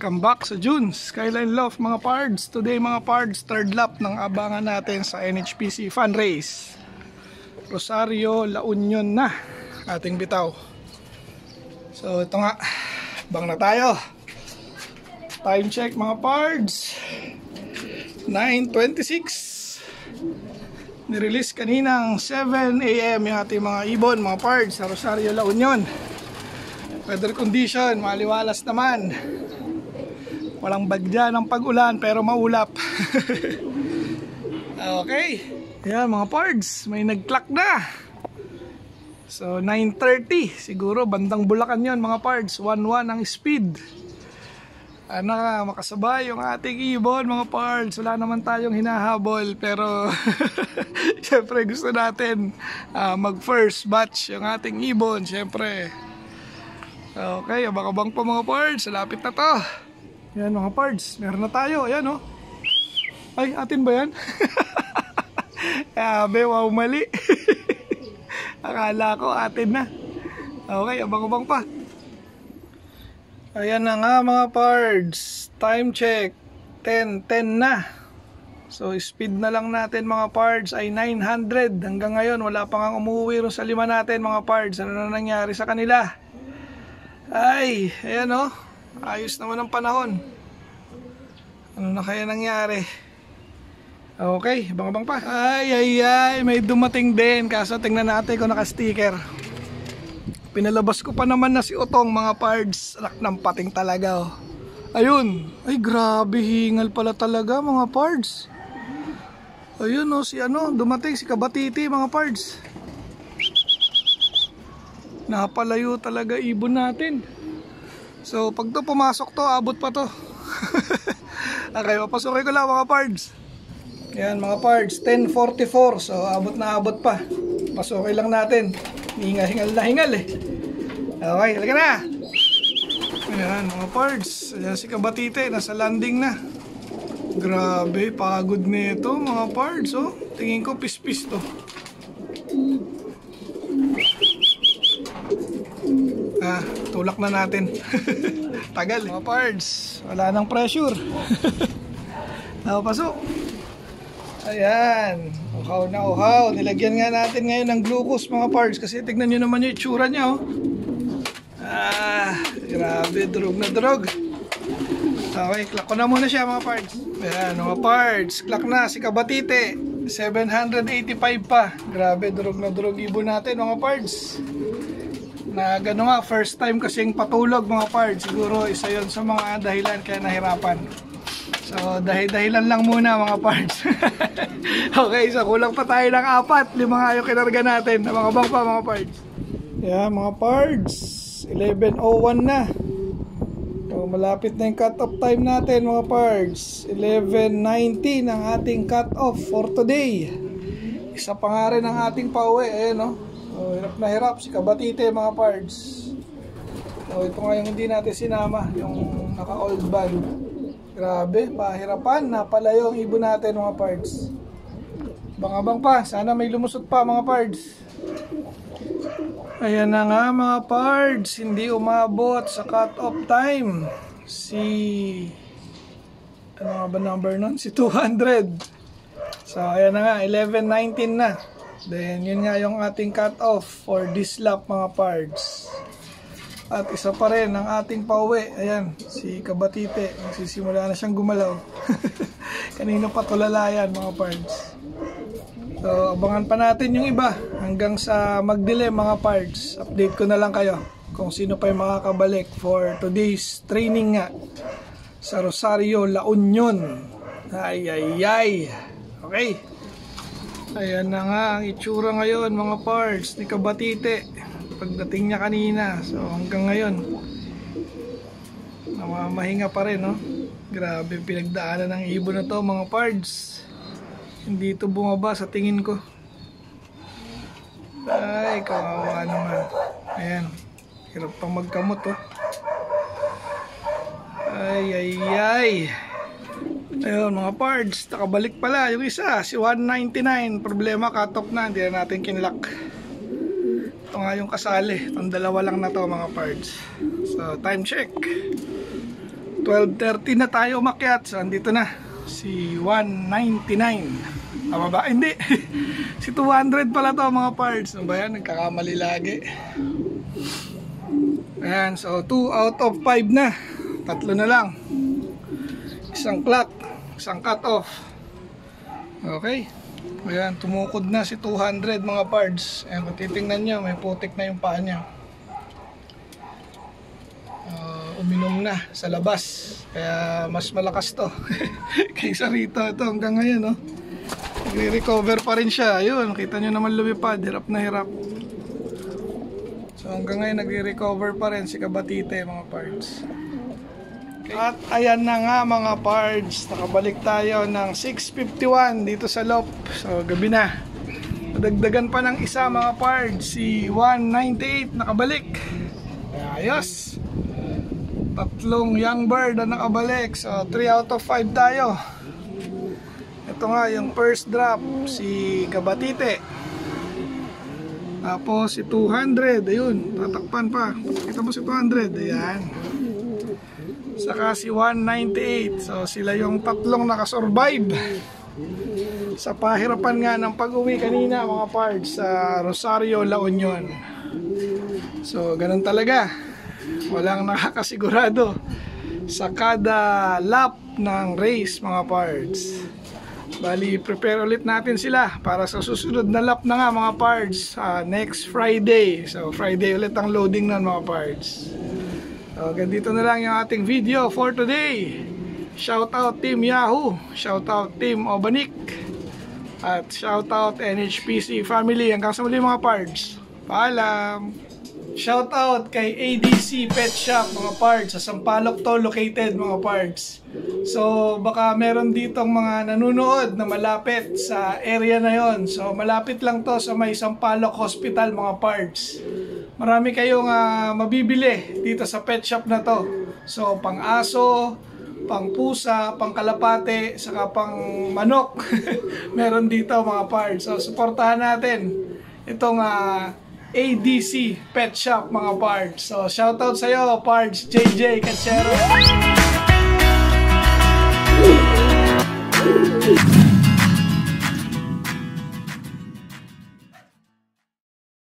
Welcome back sa Junes Skyline Loft mga pards. Today mga pards, third lap ng abangan natin sa NHPC Fun Race. Rosario, La Union na ating bitaw. So ito nga, bang na tayo. Time check mga pards, 9:26. Nirelease kaninang 7 AM yung ating mga ibon mga pards sa Rosario, La Union. Weather condition, maliwalas naman. Walang bagya ng pag-ulan pero maulap. Okay. Yan mga pards, may nag-clock na. So 9:30, siguro bandang Bulacan yon mga pards. 1-1 ang speed. Makasabay yung ating ibon mga pards. Wala naman tayong hinahabol pero syempre gusto natin mag first batch yung ating ibon syempre. Okay, abang-abang pa mga pards. Lapit na to. Yan mga pards, meron na tayo. Ayan o. Ay, atin ba yan? Abe, wow, mali. Akala ko atin na. Okay, abang-abang pa. Ayan na nga mga pards. Time check, 10:10 na. So speed na lang natin mga pards ay 900. Hanggang ngayon wala pa nga umuwi rin sa lima natin mga pards. Ano na nangyari sa kanila? Ay, ayan o. Ayos naman ang panahon. Ano na kaya nangyari? Okay, abang-abang pa. Ay, may dumating din. Kaso tingnan natin kung naka-sticker. Pinalabas ko pa naman na si Otong mga pards. Anak ng pating talaga oh. Ayun. Ay grabe, hingal pala talaga mga pards. Ayun oh, si dumating si Kabatiti mga pards. Napalayo talaga ibon natin. So pag to pumasok to, abot pa to. Okay, papasukin ko lang mga pards. Yan mga pards, 10:44. So abot na abot pa. Pasukin lang natin. Hingal na hingal eh. Okay, halika na. Ayan mga pards. Ayan si Kabatite, nasa landing na. Grabe, pagod nito mga pards oh. Tingin ko pis-pis to. Tulak na natin. Tagal mga pards. Wala nang pressure. Pasok. Ayan. Uhaw na uhaw. Nilagyan nga natin ngayon ng glucose mga pards. Kasi tignan nyo naman yung itsura nya oh. Grabe. Drog na drog. Okay, clock ko na muna siya mga pards. Ayan mga pards. Clock na si Kabatite. 785 pa. Grabe. Drog na drog ibon natin mga pards. Na gano'n nga, first time kasing patulog mga pards. Siguro isa yon sa mga dahilan kaya nahirapan. So dahilan lang muna mga pards. Okay, so kulang pa tayo ng 4. 5 nga yung kinarga natin. Mga bang pa mga pards. Yeah mga pards, 11:01 na. So malapit na yung cut-off time natin mga pards. 11:19 ang ating cut-off for today. Isa pa nga rin ang ating pauwi. Ayan o. So, hirap na hirap si Kabatite mga pards. So ito nga yung hindi natin sinama, yung naka-old band. Grabe, pahirapan. Napalayo ang ibon natin mga pards. Bang-abang pa, sana may lumusot pa mga pards. Ayan na nga mga pards, hindi umabot sa cut-off time. Ano nga ba number nun? Si 200. So ayan na nga, 11:19 na. Then yun nga yung ating cut off for this lap mga pards. At isa pa rin ang ating pauwi. Ayan, si Kabatite. Nagsisimula na siyang gumalaw. Kanina pa tulalayan mga pards. So abangan pa natin yung iba hanggang sa magdilim mga pards. Update ko na lang kayo kung sino pa yung makakabalik for today's training nga sa Rosario, La Union. Ay. Okay. Ayan na nga ang itsura ngayon mga pards ni Kabatite pagdating niya kanina. So hanggang ngayon namamahinga pa rin no? Grabe pinagdaanan ng ibon na to mga pards. Hindi ito bumaba sa tingin ko. Ay kawawa naman. Ayan, hirap pang magkamot oh. Ay. Ayun mga pards, nakabalik pala yung isa, si 199. Problema, cut-off na, hindi na natin kinlock. Ito nga yung kasali, itong dalawa lang na to mga pards. So time check, 12:30 na tayo umakyat. So andito na si 199. Tama ba? Hindi. Si 200 pala to mga parts. Ano ba yan? Nagkakamali lagi. Ayan. So 2 out of 5 na. 3 na lang. Isang clock. Isang cut off. Okay. Ayan. Tumukod na si 200 mga parts. Ayan. Kung titingnan nyo, may putik na yung paa niya. Uminom na sa labas. Kaya mas malakas to. Kaysa rito. Ito hanggang ngayon, no? Nagre-recover pa rin siya. Ayun, kita nyo naman lumipad. Hirap na hirap. So hanggang ngayon nagre-recover pa rin si Kabatite mga parts. Okay. At ayan na nga mga parts. Nakabalik tayo ng 6:51 dito sa Loop. So gabi na. Dagdagan pa ng isa mga parts. Si 198 nakabalik. Ayos. 3 young bird na nakabalik. So 3 out of 5 tayo. Ito nga yung first drop, si Kabatite. Tapos si 200, ayun, tatakpan pa. Kita mo si 200, ayan. Saka si 198. So sila yung 3 nakasurvive sa pahirapan nga ng pag-uwi kanina mga parts sa Rosario, La Union. So ganun talaga. Walang nakakasigurado sa kada lap ng race mga parts. Bali, prepare ulit natin sila para sa susunod na lap na nga mga parts next Friday. So Friday ulit ang loading nun mga parts. So ganito na lang yung ating video for today. Shout out Team Yahoo, shout out Team Obanik, at shout out NHPC family. Hanggang sa muli mga parts. Paalam. Shout out kay ADC Pet Shop mga parts. Sa Sampaloc to located mga parts. So baka meron ditong mga nanonood na malapit sa area na yon. So malapit lang to sa may Sampaloc Hospital mga parts. Marami kayong mabibili dito sa pet shop na to. So pang aso, pang pusa, pang kalapate, saka pang manok. Meron dito mga parts. So suportahan natin itong ADC Pet Shop mga parts. So shoutout sa iyo parts JJ Cachero.